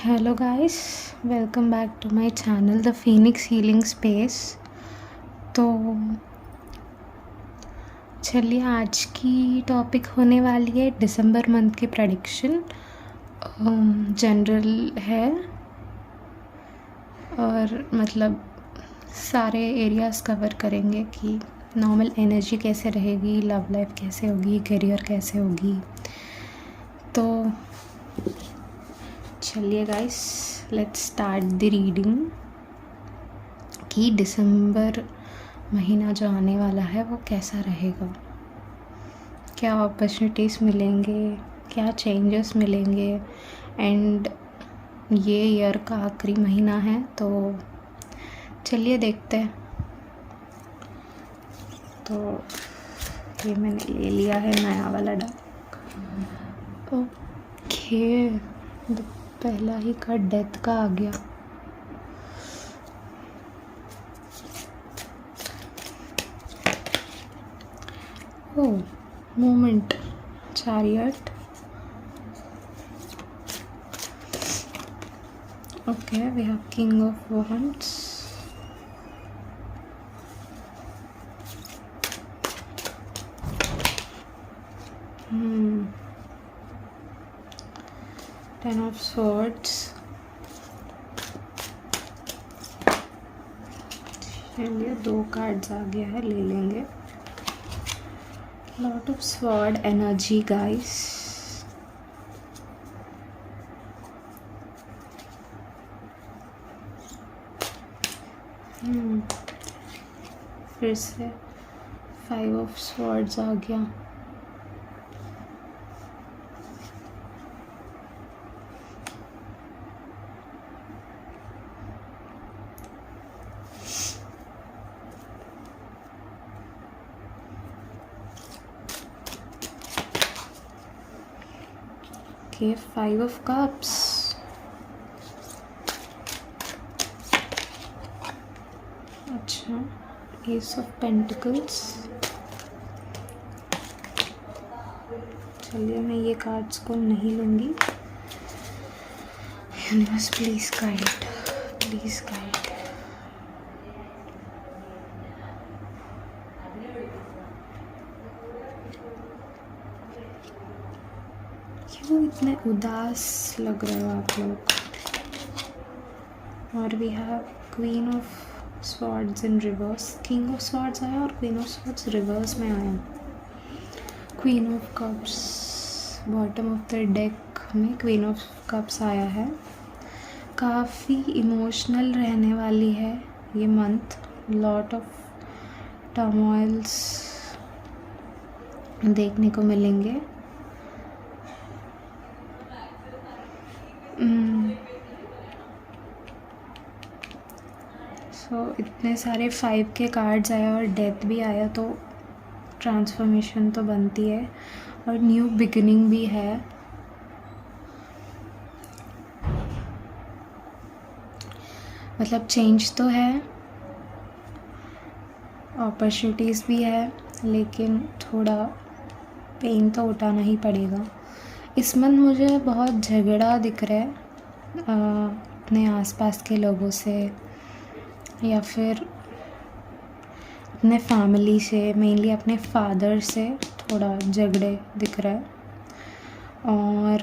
Hello guys, welcome back to my channel the Phoenix healing space. तो चलिए, आज की टॉपिक होने वाली है दिसंबर मंथ की प्रेडिक्शन। जनरल है और मतलब सारे एरियाज़ कवर करेंगे कि नॉर्मल एनर्जी कैसे रहेगी, लव लाइफ कैसे होगी, करियर कैसे होगी। तो चलिए guys, let's start the reading कि दिसंबर महीना जो आने वाला है वो कैसा रहेगा, क्या अपॉर्चुनिटीज़ मिलेंगे, क्या चेंजेस मिलेंगे। एंड ये ईयर का आखिरी महीना है, तो चलिए देखते हैं। तो ये मैंने ले लिया है नया वाला डक। ओके, पहला ही कार्ड डेथ का आ गया। Moment, chariot. Okay, we have king of wands, ten of swords। चलिए, 2 कार्ड्स आ गया है, ले लेंगे। Lot of sword energy guys. फिर से 5 ऑफ स्वॉर्ड्स आ गया। Okay, 5 of cups. अच्छा, एस ऑफ पेंटिकल्स। चलिए, मैं ये कार्ड्स को नहीं लूँगी। Universe please guide, please guide. क्यों इतने उदास लग रहे हो आप लोग? और we have queen of swords in reverse. King of swords आया और क्वीन ऑफ स्वॉर्ड्स रिवर्स में आया। Queen of cups bottom of the deck में, क्वीन ऑफ कप्स आया है। काफ़ी इमोशनल रहने वाली है ये मंथ। लॉट ऑफ टर्मोइल्स देखने को मिलेंगे। इतने सारे 5 के कार्ड्स आए और डेथ भी आया, तो ट्रांसफॉर्मेशन तो बनती है और न्यू बिगिनिंग भी है। मतलब चेंज तो है, अपॉर्चुनिटीज़ भी है, लेकिन थोड़ा पेन तो उठाना ही पड़ेगा। इस मंथ मुझे बहुत झगड़ा दिख रहा है अपने आसपास के लोगों से या फिर अपने फैमिली से, मेनली अपने फादर से थोड़ा झगड़े दिख रहा है। और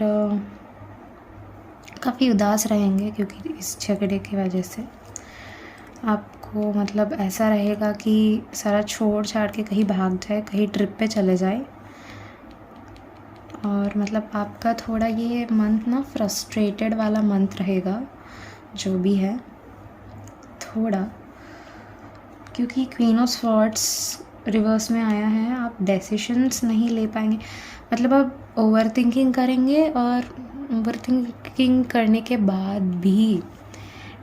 काफ़ी उदास रहेंगे क्योंकि इस झगड़े की वजह से आपको मतलब ऐसा रहेगा कि सारा छोड़ छाड़ के कहीं भाग जाए, कहीं ट्रिप पे चले जाए। और मतलब आपका थोड़ा ये मंथ ना फ्रस्ट्रेटेड वाला मंथ रहेगा, जो भी है थोड़ा, क्योंकि क्वीन ऑफ स्वॉर्ड्स रिवर्स में आया है। आप डिसीशंस नहीं ले पाएंगे, मतलब आप ओवर थिंकिंग करेंगे और ओवर थिंकिंग करने के बाद भी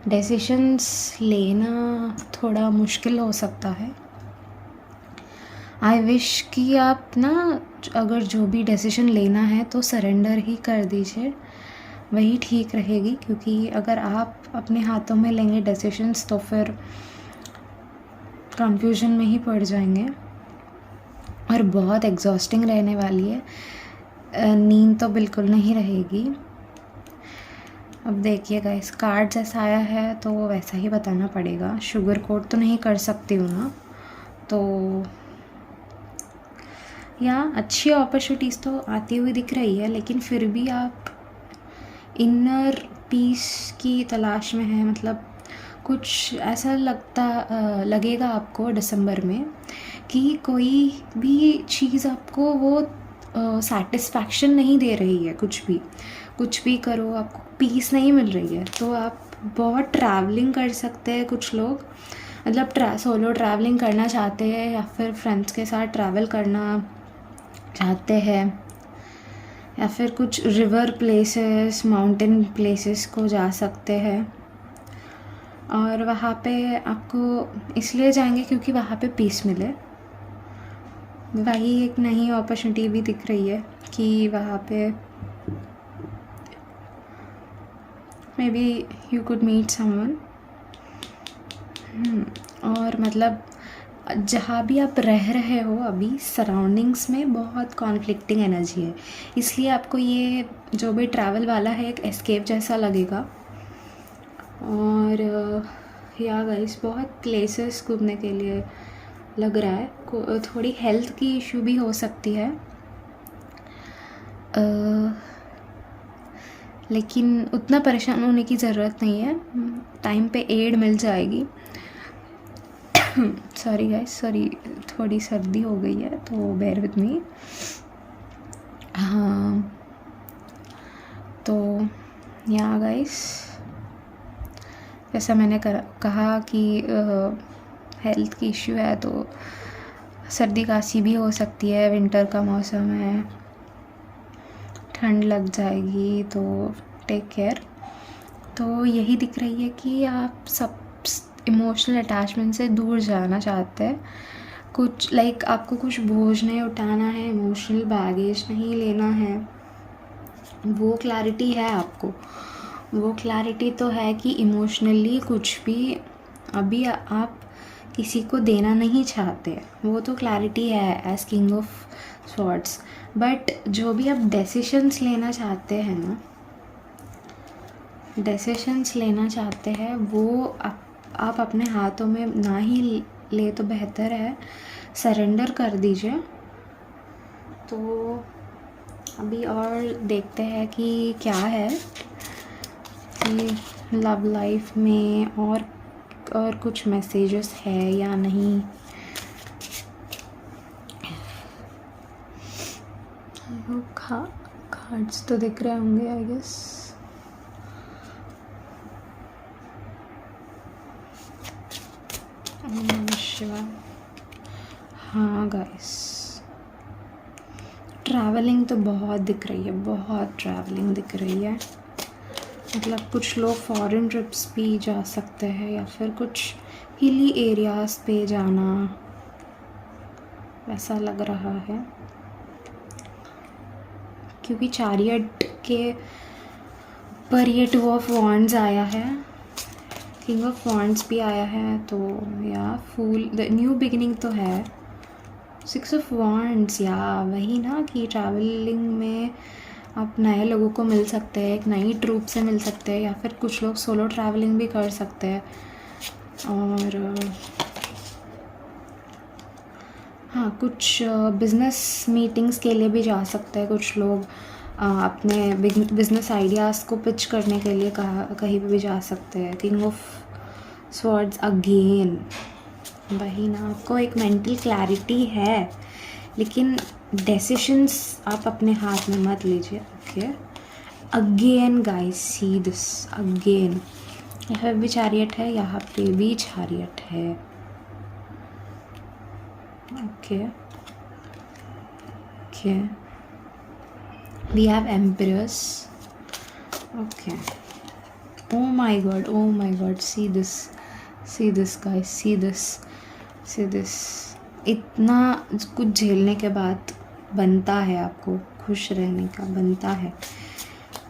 डिसीशंस लेना थोड़ा मुश्किल हो सकता है। आई विश कि आप ना अगर जो भी डिसीजन लेना है तो सरेंडर ही कर दीजिए, वही ठीक रहेगी। क्योंकि अगर आप अपने हाथों में लेंगे डिसीजंस तो फिर कंफ्यूजन में ही पड़ जाएंगे और बहुत एग्जॉस्टिंग रहने वाली है। नींद तो बिल्कुल नहीं रहेगी। अब देखिए गाइस, कार्ड जैसा आया है तो वैसा ही बताना पड़ेगा, शुगर कोट तो नहीं कर सकती हूँ ना। तो या अच्छी अपॉर्चुनिटीज़ तो आती हुई दिख रही है, लेकिन फिर भी आप इनर पीस की तलाश में हैं। मतलब कुछ ऐसा लगेगा आपको दिसंबर में कि कोई भी चीज़ आपको वो सेटिस्फैक्शन नहीं दे रही है। कुछ भी करो आपको पीस नहीं मिल रही है। तो आप बहुत ट्रैवलिंग कर सकते हैं। कुछ लोग मतलब सोलो ट्रैवलिंग करना चाहते हैं या फिर फ्रेंड्स के साथ ट्रैवल करना चाहते हैं, या फिर कुछ रिवर प्लेसेस, माउंटेन प्लेसेस को जा सकते हैं। और वहाँ पे आपको इसलिए जाएंगे क्योंकि वहाँ पे पीस मिले। वही एक नई अपॉर्चुनिटी भी दिख रही है कि वहाँ पे maybe you could meet someone. और मतलब जहाँ भी आप रह रहे हो अभी सराउंडिंग्स में बहुत कॉन्फ्लिक्टिंग एनर्जी है, इसलिए आपको ये जो भी ट्रैवल वाला है एक एस्केप जैसा लगेगा। और या गाइस, बहुत प्लेसेस घूमने के लिए लग रहा है। थोड़ी हेल्थ की इशू भी हो सकती है, लेकिन उतना परेशान होने की ज़रूरत नहीं है, टाइम पे एड मिल जाएगी। सॉरी गाइस, सॉरी, थोड़ी सर्दी हो गई है तो बेयर विद मी। हाँ, तो या गाइस, जैसा मैंने कहा कि हेल्थ की इश्यू है तो सर्दी खांसी भी हो सकती है। विंटर का मौसम है, ठंड लग जाएगी, तो टेक केयर। तो यही दिख रही है कि आप सब इमोशनल अटैचमेंट से दूर जाना चाहते हैं। कुछ आपको कुछ बोझ नहीं उठाना है, इमोशनल बैगेज नहीं लेना है। वो क्लैरिटी है आपको, वो क्लैरिटी तो है कि इमोशनली कुछ भी अभी आप किसी को देना नहीं चाहते, वो तो क्लैरिटी है as king of swords. But जो भी आप डिसीशंस लेना चाहते हैं ना, डिसीशंस लेना चाहते हैं वो आप अपने हाथों में ना ही ले तो बेहतर है, सरेंडर कर दीजिए। तो अभी और देखते हैं कि क्या है कि लव लाइफ में और कुछ मैसेजेस है या नहीं। कार्ड्स तो दिख रहे होंगे आई गेस। शिवा, हाँ गाइस, ट्रैवलिंग तो बहुत दिख रही है, बहुत ट्रैवलिंग दिख रही है। मतलब कुछ लोग फॉरेन ट्रिप्स भी जा सकते हैं या फिर कुछ हिली एरियाज़ पे जाना, वैसा लग रहा है। क्योंकि चैरियट के पर ये 2 ऑफ वॉन्ड्स आया है, किंग ऑफ वॉन्ड्स भी आया है, तो या फूल, द न्यू बिगिनिंग तो है। 6 ऑफ वॉन्ड्स, या वही ना कि ट्रैवलिंग में आप नए लोगों को मिल सकते हैं, एक नई ट्रूप से मिल सकते हैं, या फिर कुछ लोग सोलो ट्रैवलिंग भी कर सकते हैं। और हाँ, कुछ बिज़नेस मीटिंग्स के लिए भी जा सकते हैं कुछ लोग, अपने बिज़नेस आइडियाज़ को पिच करने के लिए कहीं भी जा सकते हैं। किंग ऑफ स्वॉर्ड्स अगेन, वही ना, आपको एक मेंटल क्लैरिटी है, लेकिन डिसीशंस आप अपने हाथ में मत लीजिए। Okay, again guys, see this again, यहाँ भी चैरियट है, यहाँ पे भी चैरियट है। Okay, okay, we have emperors. Okay, oh my god, see this guys, see this। इतना कुछ झेलने के बाद बनता है आपको खुश रहने का, बनता है।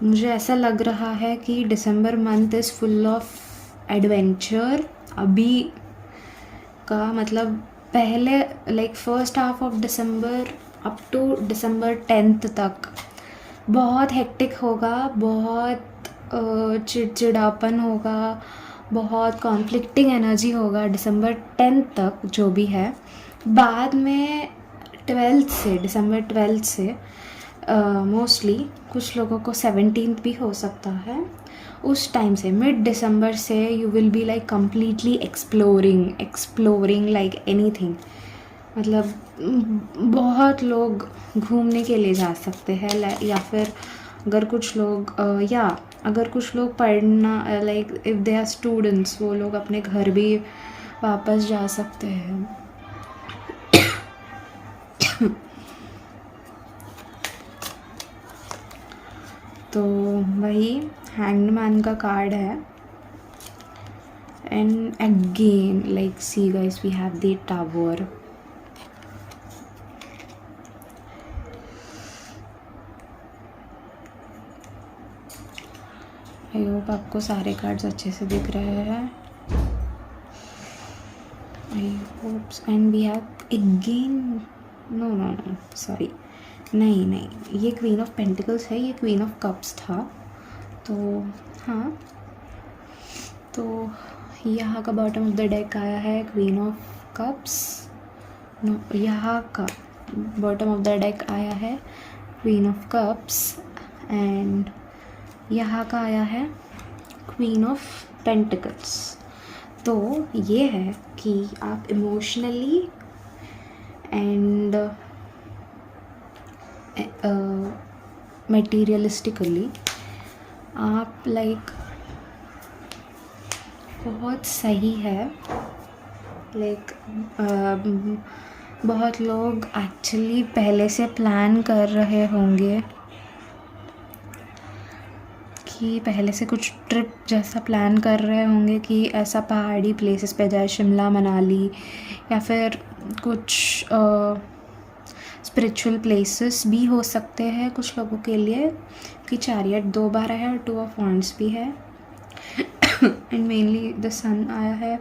मुझे ऐसा लग रहा है कि December month is full of adventure. अभी का मतलब पहले first half of December up to December 10th तक बहुत हेक्टिक होगा, बहुत चिड़चिड़ापन होगा, बहुत कॉन्फ्लिक्टिंग एनर्जी होगा December 10 तक जो भी है। बाद में 12 से, December 12 से मोस्टली कुछ लोगों को 17 भी हो सकता है। उस टाइम से मिड दिसंबर से you will be like completely exploring like anything. मतलब बहुत लोग घूमने के लिए जा सकते हैं, या फिर अगर कुछ लोग अगर कुछ लोग पढ़ना like if they are students, वो लोग अपने घर भी वापस जा सकते हैं। तो वही हैंग्ड मैन का कार्ड है। And again like see guys, we have the tower. I hope आपको सारे कार्ड्स अच्छे से दिख रहे हैं। I hope. And we have again, no sorry, नहीं, ये क्वीन ऑफ पेंटिकल्स है, ये क्वीन ऑफ कप्स था। तो हाँ, तो यहाँ का बॉटम ऑफ द डेक आया है क्वीन ऑफ कप्स। नो, यहाँ का बॉटम ऑफ द डेक आया है क्वीन ऑफ कप्स। एंड यहाँ का आया है क्वीन ऑफ पेंटिकल्स। तो ये है कि आप इमोशनली एंड मटेरियलिस्टिकली आप लाइक बहुत सही है। लाइक बहुत लोग एक्चुअली पहले से प्लान कर रहे होंगे कि पहले से कुछ ट्रिप जैसा प्लान कर रहे होंगे कि ऐसा पहाड़ी प्लेसेस पे जाए, शिमला मनाली, या फिर कुछ स्पिरिचुअल प्लेसेस भी हो सकते हैं कुछ लोगों के लिए, कि चैरियट 2 बार है और 2 ऑफ वांड्स भी है। एंड मेनली द सन आया है,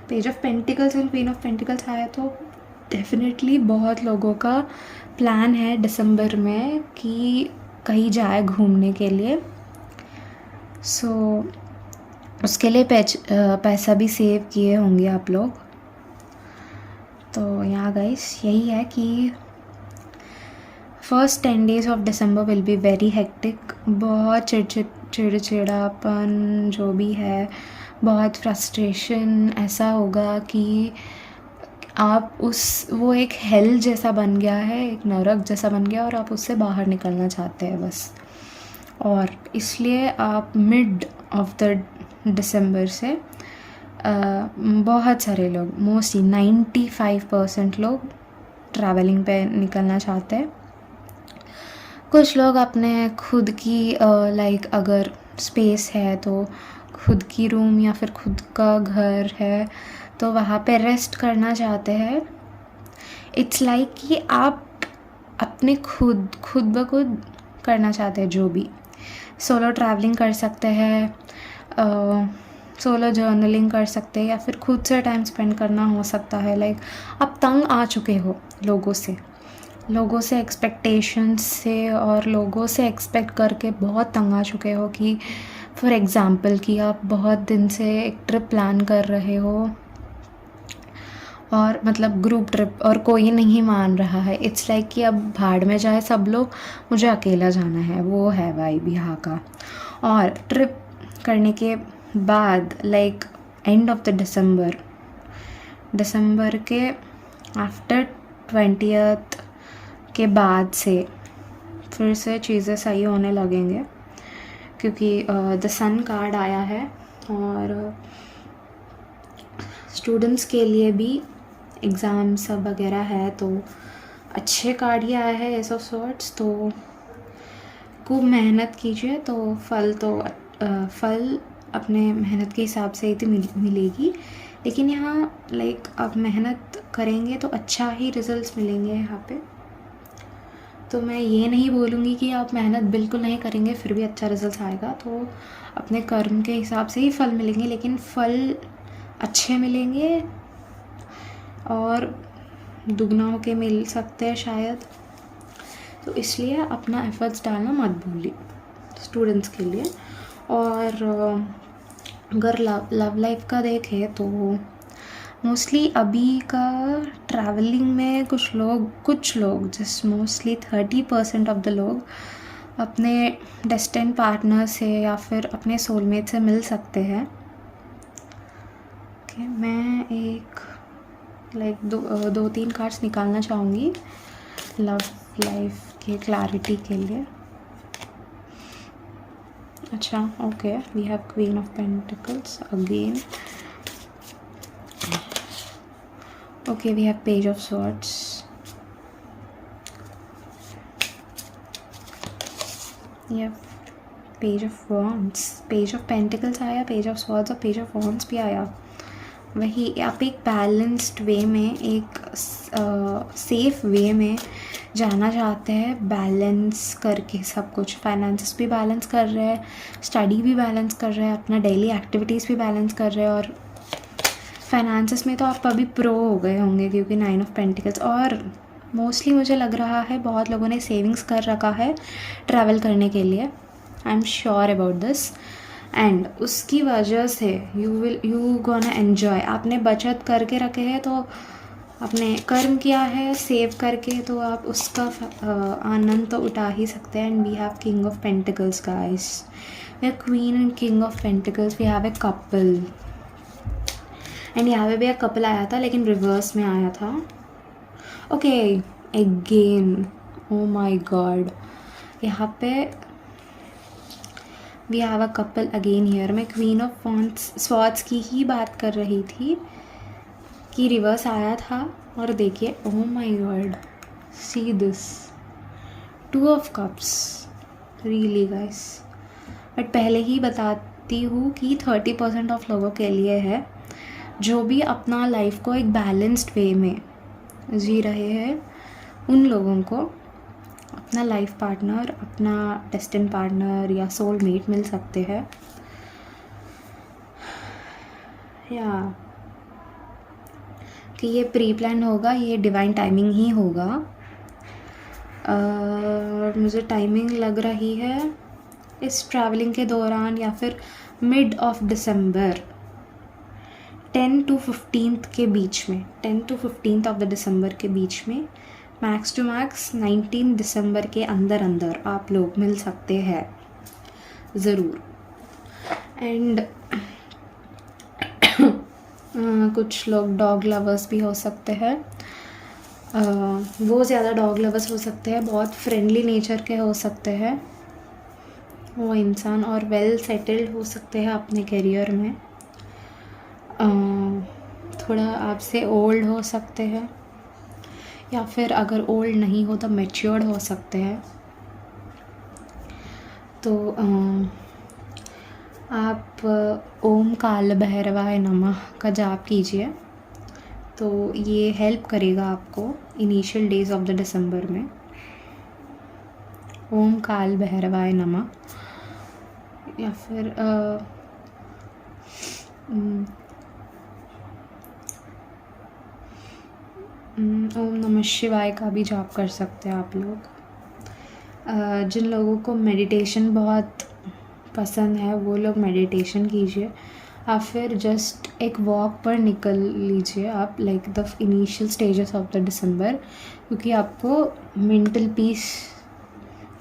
page of pentacles and queen of pentacles आया। तो डेफिनेटली बहुत लोगों का प्लान है दिसंबर में कि कहीं जाए घूमने के लिए। सो उसके लिए पैसा भी सेव किए होंगे आप लोग। तो यहाँ गाइस यही है कि first 10 days of December will be very hectic. बहुत चिड़चिड़ापन जो भी है, बहुत फ्रस्ट्रेशन ऐसा होगा कि आप वो एक हेल जैसा बन गया है, एक नरक जैसा बन गया, और आप उससे बाहर निकलना चाहते हैं बस। और इसलिए आप मिड ऑफ द दिसंबर से बहुत सारे लोग, मोस्टली 95% लोग ट्रैवलिंग पे निकलना चाहते हैं। कुछ लोग अपने खुद की लाइक अगर स्पेस है तो खुद की रूम या फिर खुद का घर है तो वहाँ पे रेस्ट करना चाहते हैं। इट्स लाइक कि आप अपने खुद ब खुद करना चाहते हैं जो भी। सोलो ट्रैवलिंग कर सकते हैं, सोलो जर्नलिंग कर सकते हैं, या फिर खुद से टाइम स्पेंड करना हो सकता है। लाइक आप तंग आ चुके हो लोगों से एक्सपेक्टेशंस से, और लोगों से एक्सपेक्ट करके बहुत तंग आ चुके हो कि फॉर एग्ज़ाम्पल कि आप बहुत दिन से एक ट्रिप प्लान कर रहे हो, और मतलब ग्रुप ट्रिप, और कोई नहीं मान रहा है। इट्स लाइक कि अब भाड़ में जाए सब लोग, मुझे अकेला जाना है। वो है वाइब यहाँ का। और ट्रिप करने के बाद लाइक एंड ऑफ द दिसंबर के आफ्टर 20th के बाद से फिर से चीज़ें सही होने लगेंगे, क्योंकि द सन कार्ड आया है। और स्टूडेंट्स के लिए भी एग्ज़ाम सब वगैरह है, तो अच्छे कार्ड ही आया है एस ऑफ सॉर्ट्स। तो खूब मेहनत कीजिए तो फल अपने मेहनत के हिसाब से ही तो मिलेगी। लेकिन यहाँ लाइक आप मेहनत करेंगे तो अच्छा ही रिजल्ट्स मिलेंगे यहाँ पे। तो मैं ये नहीं बोलूँगी कि आप मेहनत बिल्कुल नहीं करेंगे फिर भी अच्छा रिजल्ट आएगा। तो अपने कर्म के हिसाब से ही फल मिलेंगे, लेकिन फल अच्छे मिलेंगे और दुगना होके मिल सकते हैं शायद। तो इसलिए अपना एफर्ट्स डालना मत भूलिए स्टूडेंट्स के लिए। और अगर लव लाइफ का देखें तो मोस्टली अभी का ट्रैवलिंग में कुछ लोग जस्ट मोस्टली 30% ऑफ द लोग अपने डेस्टिन्ड पार्टनर से या फिर अपने सोलमेट से मिल सकते हैं। ओके, मैं एक दो तीन कार्ड्स निकालना चाहूँगी लव लाइफ के क्लैरिटी के लिए। अच्छा, okay, we have queen of pentacles again. Okay, we have page of swords. ये page of wands, page of pentacles आया, पेज ऑफ स्वॉर्ड्स और पेज ऑफ वॉन्ड्स भी आया। वही आप एक बैलेंस्ड वे में, एक सेफ वे में जाना चाहते हैं, बैलेंस करके सब कुछ। फाइनेंसेस भी बैलेंस कर रहे हैं, स्टडी भी बैलेंस कर रहे हैं, अपना डेली एक्टिविटीज़ भी बैलेंस कर रहे हैं। और फाइनेंसेस में तो आप अभी प्रो हो गए होंगे क्योंकि 9 ऑफ पेंटिकल्स। और मोस्टली मुझे लग रहा है बहुत लोगों ने सेविंग्स कर रखा है ट्रैवल करने के लिए। I am sure about this. And उसकी वजह से यू गोना एन्जॉय। आपने बचत करके रखे हैं तो आपने कर्म किया है सेव करके, तो आप उसका आनंद तो उठा ही सकते हैं। And we have king of pentacles guys, we have queen and king of pentacles, we have a couple. And यहाँ पे भी एक कपल आया था लेकिन रिवर्स में आया था। Okay, again, oh my God, यहाँ पे we have a couple again here. मैं क्वीन ऑफ स्वॉर्ड्स की ही बात कर रही थी कि रिवर्स आया था। और देखिए, oh my God, see this 2 of cups, really guys. But पहले ही बताती हूँ कि 30% ऑफ लोगों के लिए है जो भी अपना लाइफ को एक बैलेंस्ड वे में जी रहे हैं। उन लोगों को अपना लाइफ पार्टनर, अपना डेस्टिन्ड पार्टनर या सोलमेट मिल सकते हैं। या कि ये प्री प्लान होगा, ये डिवाइन टाइमिंग ही होगा। मुझे टाइमिंग लग रही है इस ट्रैवलिंग के दौरान या फिर मिड ऑफ दिसंबर, 10 to 15 के बीच में, 10 to 15 ऑफ द दिसंबर के बीच में, मैक्स टू मैक्स 19 दिसंबर के अंदर आप लोग मिल सकते हैं ज़रूर। एंड कुछ लोग डॉग लवर्स भी हो सकते हैं। वो ज़्यादा डॉग लवर्स हो सकते हैं, बहुत फ्रेंडली नेचर के हो सकते हैं वो इंसान, और वेल सेटल्ड हो सकते हैं अपने करियर में। थोड़ा आपसे ओल्ड हो सकते हैं, या फिर अगर ओल्ड नहीं हो तो मैच्योर्ड हो सकते हैं। तो आप ओम काल भैरवाय नमः का जाप कीजिए, तो ये हेल्प करेगा आपको इनिशियल डेज ऑफ द दिसंबर में। ओम काल भैरवाय नमः, या फिर ओम नमः शिवाय का भी जाप कर सकते हैं आप लोग। जिन लोगों को मेडिटेशन बहुत पसंद है वो लोग मेडिटेशन कीजिए, या फिर जस्ट एक वॉक पर निकल लीजिए आप, like the initial stages of the दिसंबर, क्योंकि आपको मेंटल पीस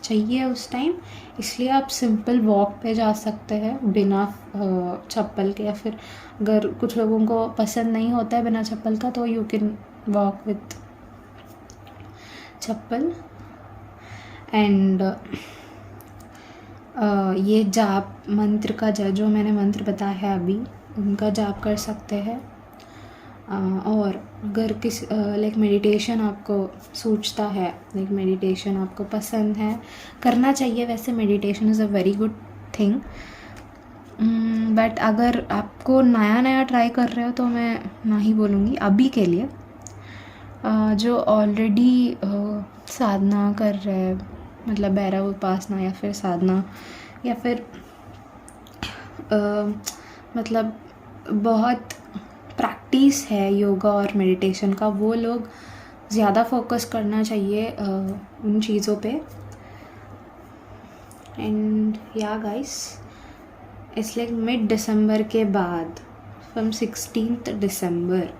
चाहिए उस टाइम। इसलिए आप सिंपल वॉक पे जा सकते हैं बिना चप्पल के, या फिर अगर कुछ लोगों को पसंद नहीं होता है बिना चप्पल का तो you can walk with chappal. And ये जाप मंत्र का जो मैंने मंत्र बताया है अभी, उनका जाप कर सकते हैं। और अगर लाइक मेडिटेशन आपको सूझता है, लाइक मेडिटेशन आपको पसंद है, करना चाहिए वैसे, meditation is a very good thing. But अगर आपको नया ट्राई कर रहे हो तो मैं ना ही बोलूँगी अभी के लिए। जो ऑलरेडी साधना कर रहे हैं, मतलब भैरव उपासना या फिर साधना, या फिर मतलब बहुत प्रैक्टिस है योगा और मेडिटेशन का, वो लोग ज़्यादा फोकस करना चाहिए उन चीज़ों पे। एंड या गाइस, इट्स लाइक मिड दिसंबर के बाद, from 16th December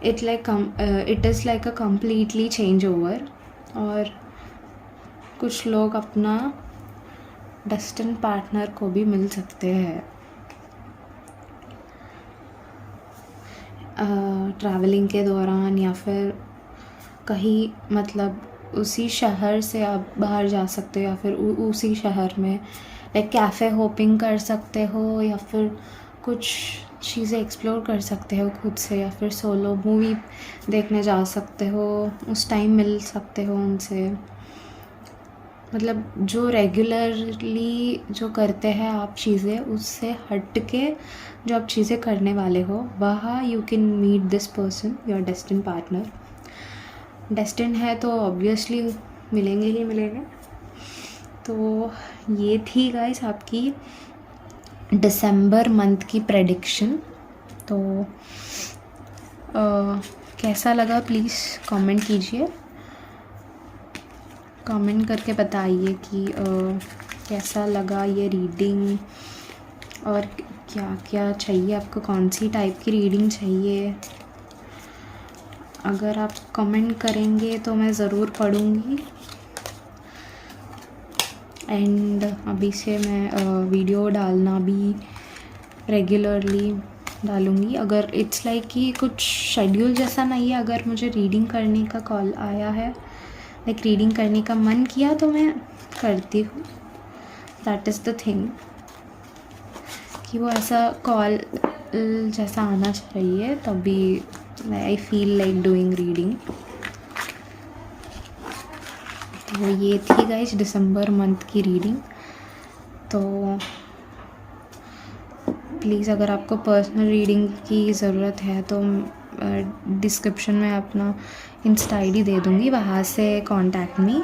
it is like a completely change over. और कुछ लोग अपना डेस्टिन पार्टनर को भी मिल सकते हैं ट्रैवलिंग के दौरान, या फिर कहीं मतलब उसी शहर से आप बाहर जा सकते हो, या फिर उसी शहर में लाइक कैफ़े होपिंग कर सकते हो, या फिर कुछ चीज़ें एक्सप्लोर कर सकते हो खुद से, या फिर सोलो मूवी देखने जा सकते हो, उस टाइम मिल सकते हो उनसे। मतलब जो रेगुलरली जो करते हैं आप चीज़ें, उससे हट के जो आप चीज़ें करने वाले हो, वहाँ you can meet this person, your destined partner. Destined है तो ऑब्वियसली मिलेंगे ही मिलेंगे। तो ये थी गाइस आपकी दिसंबर मंथ की प्रेडिक्शन। तो कैसा लगा प्लीज़ कमेंट कीजिए, कमेंट करके बताइए कि कैसा लगा ये रीडिंग, और क्या क्या चाहिए आपको, कौन सी टाइप की रीडिंग चाहिए। अगर आप कमेंट करेंगे तो मैं ज़रूर पढ़ूँगी। एंड अभी से मैं वीडियो डालना भी रेगुलरली डालूँगी। अगर इट्स लाइक कि कुछ शेड्यूल जैसा नहीं है, अगर मुझे रीडिंग करने का कॉल आया है, लाइक रीडिंग करने का मन किया तो मैं करती हूँ। दैट इज़ द थिंग, कि वो ऐसा कॉल जैसा आना चाहिए तभी I feel like doing reading. तो ये थी गाइस दिसंबर मंथ की रीडिंग। तो प्लीज़ अगर आपको पर्सनल रीडिंग की ज़रूरत है तो डिस्क्रिप्शन में अपना इंस्टा ID दे दूँगी, वहाँ से कांटेक्ट मी।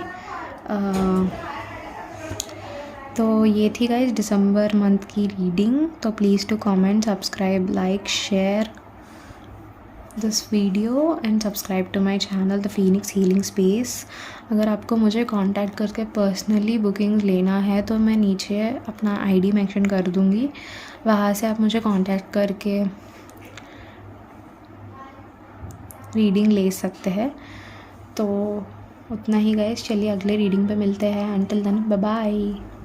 तो ये थी गाइस दिसंबर मंथ की रीडिंग। तो please to comment, subscribe, like, share this video and subscribe to my channel the Phoenix healing space. अगर आपको मुझे कांटेक्ट करके पर्सनली बुकिंग लेना है तो मैं नीचे अपना ID मेंशन कर दूँगी, वहाँ से आप मुझे कांटेक्ट करके रीडिंग ले सकते हैं। तो उतना ही गाइस, चलिए अगले रीडिंग पे मिलते हैं। Until then bye bye.